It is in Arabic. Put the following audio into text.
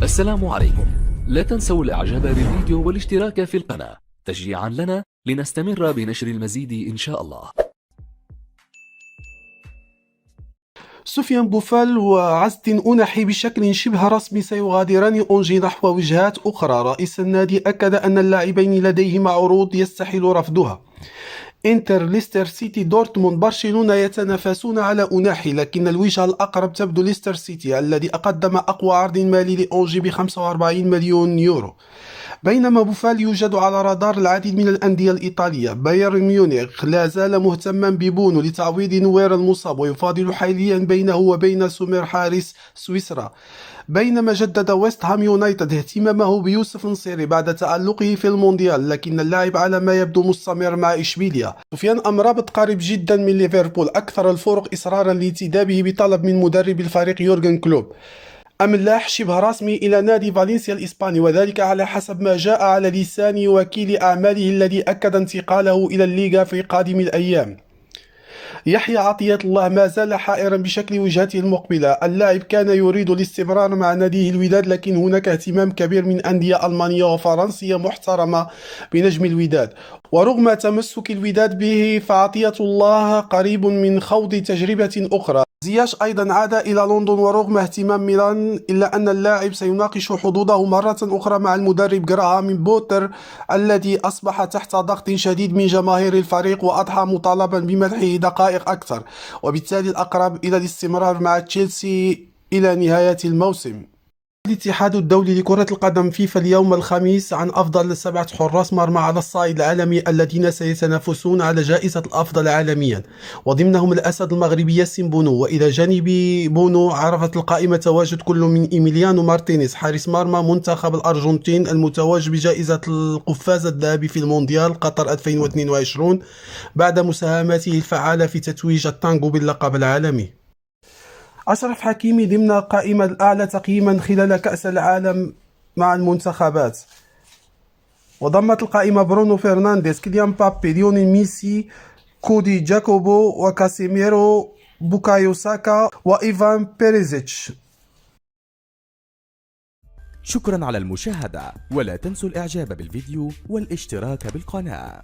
السلام عليكم. لا تنسوا الاعجاب بالفيديو والاشتراك في القناة تشجيعا لنا لنستمر بنشر المزيد إن شاء الله. سفيان بوفال وعز الدين أوناحي بشكل شبه رسمي سيغادران أونجي نحو وجهات أخرى. رئيس النادي أكد أن اللاعبين لديهما عروض يستحيل رفضها. إنتر، ليستر سيتي، دورتموند، برشلونة يتنافسون على أوناحي، لكن الوجهة الأقرب تبدو ليستر سيتي الذي قدم أقوى عرض مالي لأونجي ب 45 مليون يورو. بينما بوفال يوجد على رادار العديد من الأندية الإيطالية. بايرن ميونخ لا زال مهتما ببونو لتعويض نوير المصاب، ويفاضل حاليا بينه وبين سومير حارس سويسرا. بينما جدد ويست هام يونايتد اهتمامه بيوسف نصيري بعد تألقه في المونديال، لكن اللاعب على ما يبدو مستمر مع إشبيليا. سفيان أمرابط قريب جدا من ليفربول، أكثر الفرق إصرارا لانتدابه بطلب من مدرب الفريق يورغن كلوب. أملاح شبه رسمي إلى نادي فالنسيا الإسباني، وذلك على حسب ما جاء على لسان وكيل أعماله الذي أكد انتقاله إلى الليغا في قادم الأيام. يحيى عطية الله ما زال حائرا بشكل وجهته المقبلة. اللاعب كان يريد الاستمرار مع ناديه الوداد، لكن هناك اهتمام كبير من أندية ألمانية وفرنسية محترمة بنجم الوداد، ورغم تمسك الوداد به فعطية الله قريب من خوض تجربة أخرى. زياش أيضا عاد إلى لندن ورغم اهتمام ميلان، إلا أن اللاعب سيناقش حظوظه مرة أخرى مع المدرب جراهام بوتر الذي أصبح تحت ضغط شديد من جماهير الفريق، وأضحى مطالبا بمنحه دقائق أكثر، وبالتالي الأقرب إلى الاستمرار مع تشيلسي إلى نهاية الموسم. الاتحاد الدولي لكرة القدم فيفا اليوم الخميس عن أفضل 7 حراس مرمى على الصعيد العالمي الذين سيتنافسون على جائزة الأفضل عالميا، وضمنهم الأسد المغربي ياسين بونو. وإلى جانب بونو عرفت القائمة تواجد كل من إيميليانو مارتينيز حارس مرمى منتخب الأرجنتين المتوج بجائزة القفاز الذهبي في المونديال قطر 2022 بعد مساهماته الفعالة في تتويج التانغو باللقب العالمي. أشرف حكيمي ضمن القائمة الأعلى تقييما خلال كأس العالم مع المنتخبات. وضمت القائمة برونو فرنانديز، كيليان مبابي، ليونيل ميسي، كودي جاكوبو، وكاسيميرو، بوكايو ساكا، وإيفان بيريزيتش. شكرا على المشاهدة، ولا تنسوا الإعجاب بالفيديو والاشتراك بالقناة.